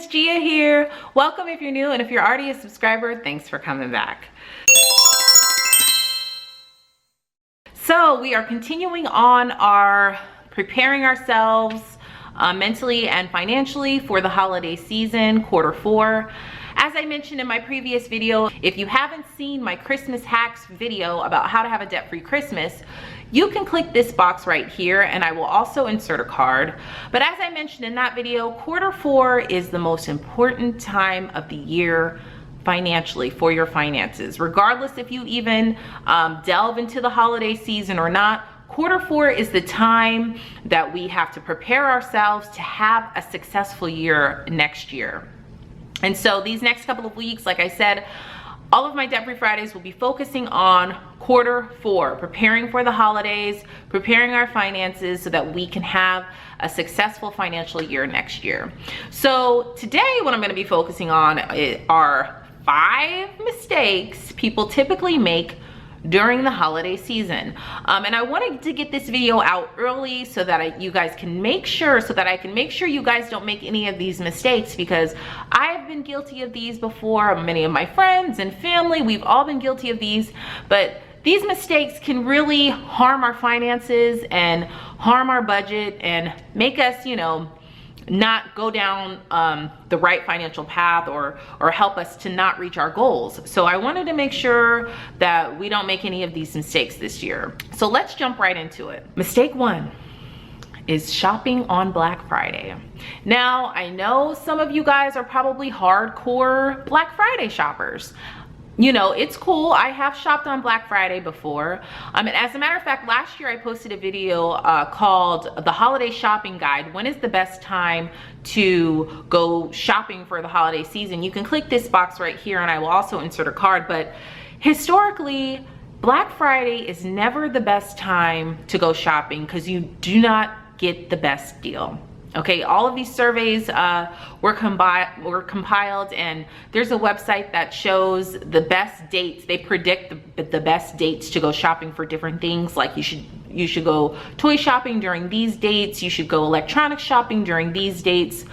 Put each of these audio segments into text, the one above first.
friends, Gia here. Welcome if you're new, and if you're already a subscriber, thanks for coming back. So we are continuing on our preparing ourselves mentally and financially for the holiday season, Q4. As I mentioned in my previous video, if you haven't seen my Christmas hacks video about how to have a debt-free Christmas, you can click this box right here and I will also insert a card. But as I mentioned in that video, Q4 is the most important time of the year financially for your finances. Regardless if you even delve into the holiday season or not, Q4 is the time that we have to prepare ourselves to have a successful year next year. And so these next couple of weeks, like I said, all of my Debt-Free Fridays will be focusing on Q4, preparing for the holidays, preparing our finances so that we can have a successful financial year next year. So today, what I'm going to be focusing on are 5 mistakes people typically make during the holiday season. And I wanted to get this video out early so that you guys can make sure, I can make sure you guys don't make any of these mistakes, because I've been guilty of these before. Many of my friends and family, we've all been guilty of these, but these mistakes can really harm our finances and harm our budget and make us, not go down the right financial path or help us to not reach our goals. So I wanted to make sure that we don't make any of these mistakes this year. So let's jump right into it. Mistake 1 is shopping on Black Friday. Now, I know some of you guys are probably hardcore Black Friday shoppers. It's cool. I have shopped on Black Friday before. And as a matter of fact, last year I posted a video called The Holiday Shopping Guide. When is the best time to go shopping for the holiday season? You can click this box right here and I will also insert a card. But historically, Black Friday is never the best time to go shopping because you do not get the best deal. Okay, all of these surveys were compiled, and there's a website that shows the best dates. They predict the best dates to go shopping for different things. Like you should go toy shopping during these dates. You should go electronic shopping during these dates.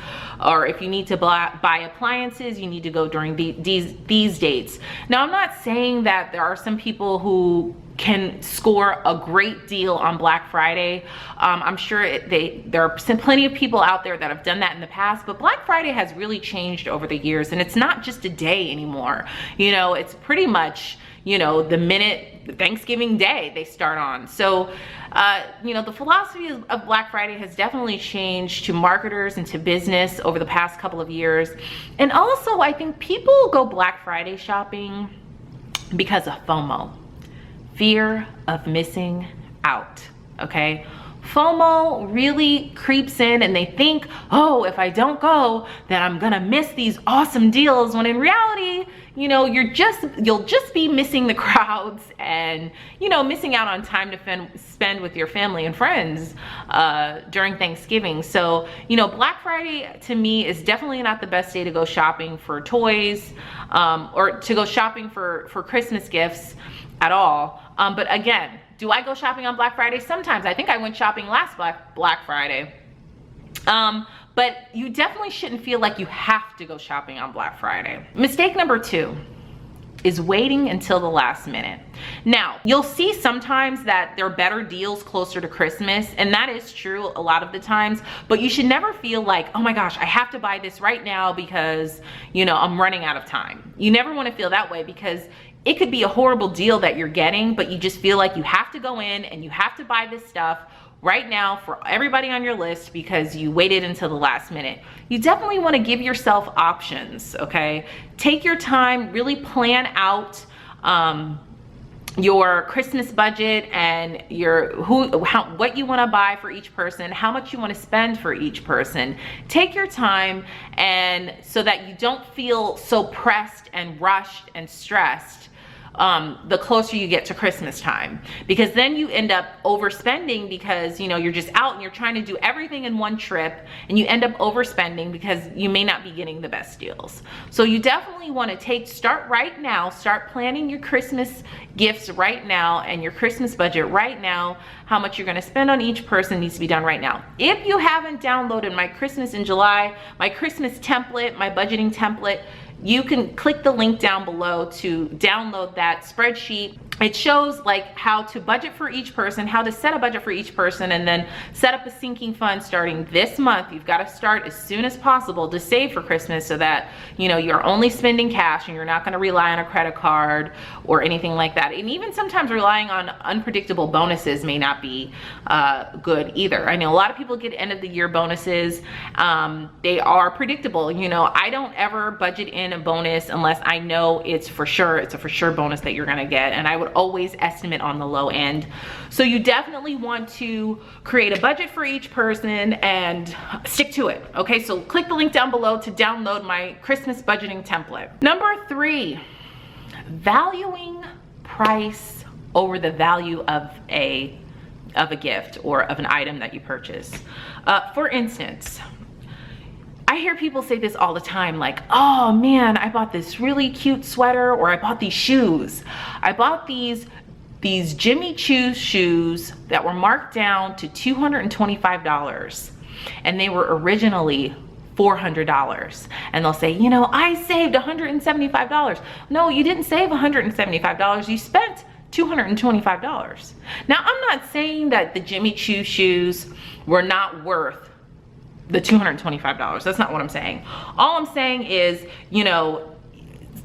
Or if you need to buy appliances, you need to go during these dates. Now, I'm not saying that there are some people who can score a great deal on Black Friday. I'm sure there are plenty of people out there that have done that in the past, but Black Friday has really changed over the years, and it's not just a day anymore. It's pretty much, the minute Thanksgiving Day they start on. So, the philosophy of Black Friday has definitely changed to marketers and to business over the past couple of years. And also, I think people go Black Friday shopping because of FOMO. Fear of missing out, okay? FOMO really creeps in and they think, oh, if I don't go, then I'm gonna miss these awesome deals, when in reality, you'll just be missing the crowds and, missing out on time to spend with your family and friends during Thanksgiving. So, Black Friday to me is definitely not the best day to go shopping for toys or to go shopping for Christmas gifts at all. But again, do I go shopping on Black Friday? Sometimes. I think I went shopping last Black Friday. But you definitely shouldn't feel like you have to go shopping on Black Friday. Mistake number 2 is waiting until the last minute. Now, you'll see sometimes that there are better deals closer to Christmas, and that is true a lot of the times, but you should never feel like, oh my gosh, I have to buy this right now because, I'm running out of time. You never want to feel that way, because it could be a horrible deal that you're getting, but you just feel like you have to go in and you have to buy this stuff right now for everybody on your list because you waited until the last minute. You definitely want to give yourself options, okay? Take your time, really plan out your Christmas budget and what you want to buy for each person, how much you want to spend for each person. Take your time, and so that you don't feel so pressed and rushed and stressed the closer you get to Christmas time, because then you end up overspending because, you know, you're just out and you're trying to do everything in one trip, and you end up overspending because you may not be getting the best deals. So you definitely want to start right now, start planning your Christmas gifts right now and your Christmas budget right now. How much you're going to spend on each person needs to be done right now. If you haven't downloaded my Christmas in July, my Christmas template, my budgeting template, you can click the link down below to download that spreadsheet. It shows like how to budget for each person, how to set a budget for each person, and then set up a sinking fund starting this month. You've got to start as soon as possible to save for Christmas so that, you know, you're only spending cash and you're not going to rely on a credit card or anything like that. And even sometimes relying on unpredictable bonuses may not be good either. I know a lot of people get end of the year bonuses. They are predictable. You know, I don't ever budget in a bonus unless I know it's a for sure bonus that you're going to get. And I would always estimate on the low end. So you definitely want to create a budget for each person and stick to it. Okay, so click the link down below to download my Christmas budgeting template. Number 3, valuing price over the value of a gift or of an item that you purchase. For instance, I hear people say this all the time, like, oh man, I bought this really cute sweater, or I bought these shoes. I bought these Jimmy Choo shoes that were marked down to $225, and they were originally $400. And they'll say, you know, I saved $175. No, you didn't save $175. You spent $225. Now, I'm not saying that the Jimmy Choo shoes were not worth the $225. That's not what I'm saying. All I'm saying is, you know,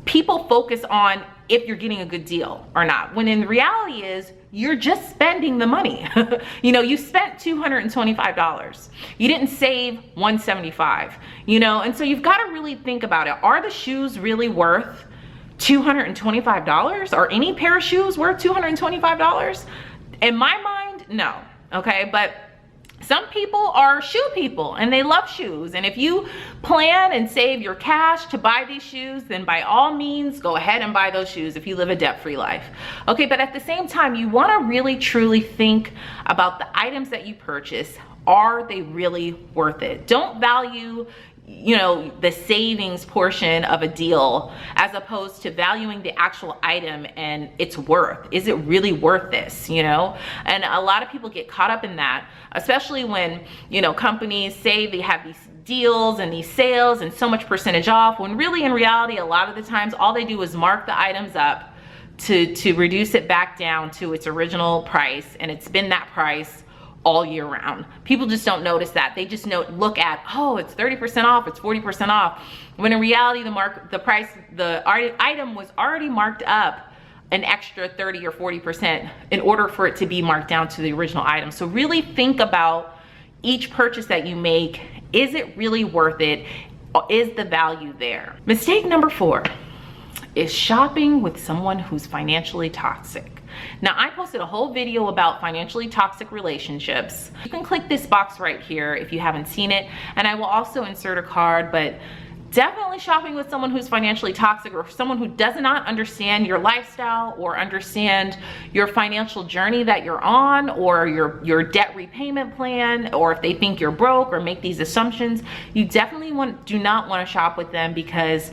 people focus on if you're getting a good deal or not, when in reality is you're just spending the money. You know, you spent $225. You didn't save $175, you know, and so you've got to really think about it. Are the shoes really worth $225? Are any pair of shoes worth $225? In my mind, no. Okay, but some people are shoe people and they love shoes. And if you plan and save your cash to buy these shoes, then by all means, go ahead and buy those shoes if you live a debt-free life. Okay, but at the same time, you want to really truly think about the items that you purchase. Are they really worth it? Don't value, you know, the savings portion of a deal as opposed to valuing the actual item and its worth. Is it really worth this, you know? And a lot of people get caught up in that, especially when, you know, companies say they have these deals and these sales and so much percentage off, when really in reality, a lot of the times all they do is mark the items up to reduce it back down to its original price, and it's been that price all year round. People just don't notice that. They just look at, oh, it's 30% off, it's 40% off. When in reality, the item was already marked up an extra 30 or 40% in order for it to be marked down to the original item. So really think about each purchase that you make. Is it really worth it? Is the value there? Mistake number 4 is shopping with someone who's financially toxic. Now, I posted a whole video about financially toxic relationships. You can click this box right here if you haven't seen it, and I will also insert a card, but definitely shopping with someone who's financially toxic, or someone who does not understand your lifestyle or understand your financial journey that you're on, or your debt repayment plan, or if they think you're broke or make these assumptions. You definitely do not want to shop with them, because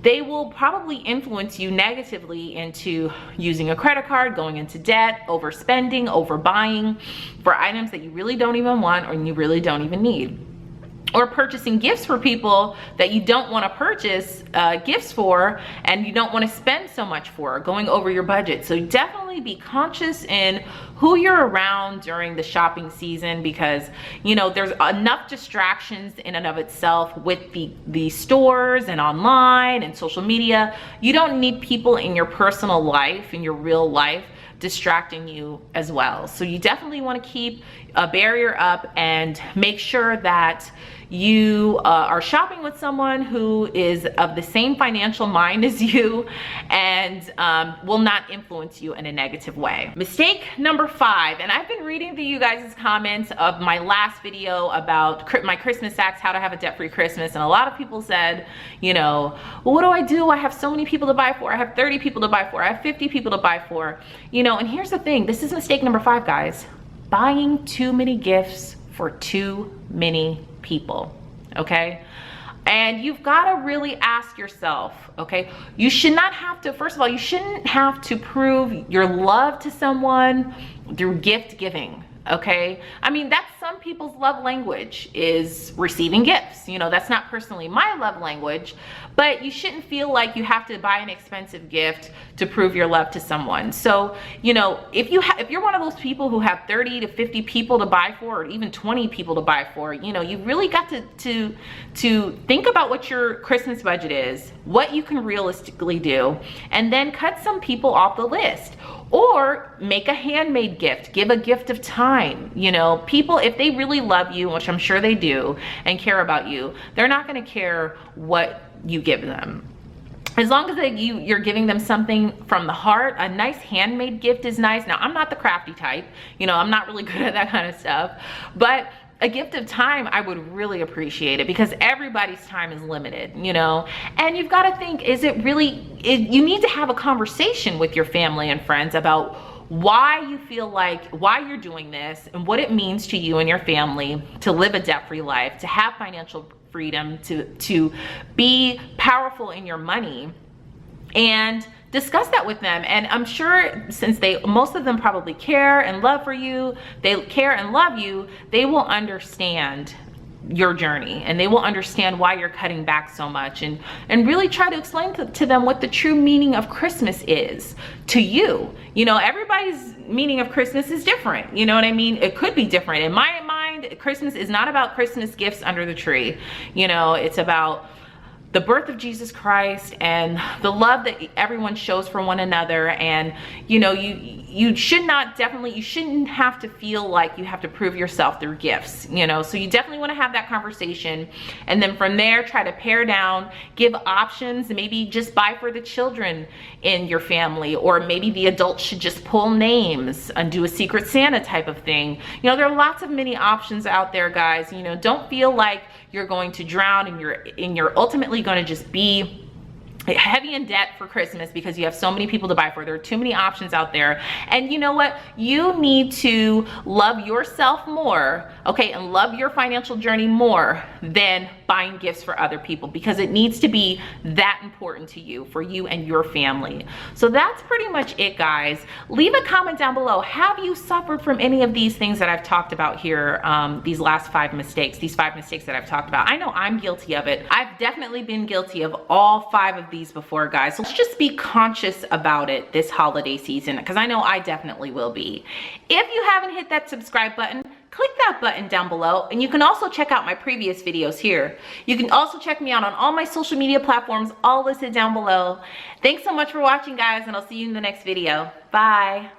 they will probably influence you negatively into using a credit card, going into debt, overspending, overbuying for items that you really don't even want or you really don't even need. Or purchasing gifts for people that you don't want to purchase gifts for, and you don't want to spend so much for, going over your budget. So definitely be conscious in who you're around during the shopping season, because, you know, there's enough distractions in and of itself with the stores and online and social media. You don't need people in your personal life, in your real life, distracting you as well. So you definitely want to keep a barrier up and make sure that you are shopping with someone who is of the same financial mind as you and will not influence you in a negative way. Mistake number 5, and I've been reading through you guys' comments of my last video about my Christmas hacks, how to have a debt-free Christmas, and a lot of people said, you know, well, what do I do? I have so many people to buy for. I have 30 people to buy for. I have 50 people to buy for. You know, and here's the thing. This is mistake number 5, guys. Buying too many gifts for too many people, okay? And you've got to really ask yourself, okay? You should not have to, first of all, you shouldn't have to prove your love to someone through gift giving, okay? I mean, that's some people's love language is receiving gifts. You know, that's not personally my love language, but you shouldn't feel like you have to buy an expensive gift to prove your love to someone. So, you know, if you're one of those people who have 30 to 50 people to buy for, or even 20 people to buy for, you know, you really got to think about what your Christmas budget is, what you can realistically do, and then cut some people off the list. Or make a handmade gift, give a gift of time. You know, people, if they really love you, which I'm sure they do, and care about you, they're not gonna care what you give them. As long as you're giving them something from the heart, a nice handmade gift is nice. Now, I'm not the crafty type, you know, I'm not really good at that kind of stuff, but a gift of time, I would really appreciate it, because everybody's time is limited, you know? And you've got to think, is it really, you need to have a conversation with your family and friends about why you feel like, why you're doing this, and what it means to you and your family to live a debt-free life, to have financial freedom, to be powerful in your money, and discuss that with them. And I'm sure, since most of them probably care and love for you, they care and love you, they will understand your journey, and they will understand why you're cutting back so much, and really try to explain to them what the true meaning of Christmas is to you. You know, everybody's meaning of Christmas is different. You know what I mean? It could be different. In my mind, Christmas is not about Christmas gifts under the tree. You know, it's about the birth of Jesus Christ and the love that everyone shows for one another. And you know, you shouldn't have to feel like you have to prove yourself through gifts, you know. So you definitely want to have that conversation, and then from there try to pare down, give options. Maybe just buy for the children in your family, or maybe the adults should just pull names and do a Secret Santa type of thing. You know, there are lots of many options out there, guys. You know, don't feel like you're going to drown and you're ultimately going to just be heavy in debt for Christmas because you have so many people to buy for. There are too many options out there. And you know what? You need to love yourself more, okay, and love your financial journey more than buying gifts for other people, because it needs to be that important to you, for you and your family. So that's pretty much it, guys. Leave a comment down below. Have you suffered from any of these things that I've talked about here, these last 5 mistakes, these 5 mistakes that I've talked about? I know I'm guilty of it. I've definitely been guilty of all 5 of these before, guys. So let's just be conscious about it this holiday season, because I know I definitely will be. If you haven't hit that subscribe button, click that button down below, and you can also check out my previous videos here. You can also check me out on all my social media platforms, all listed down below. Thanks so much for watching, guys, and I'll see you in the next video. Bye.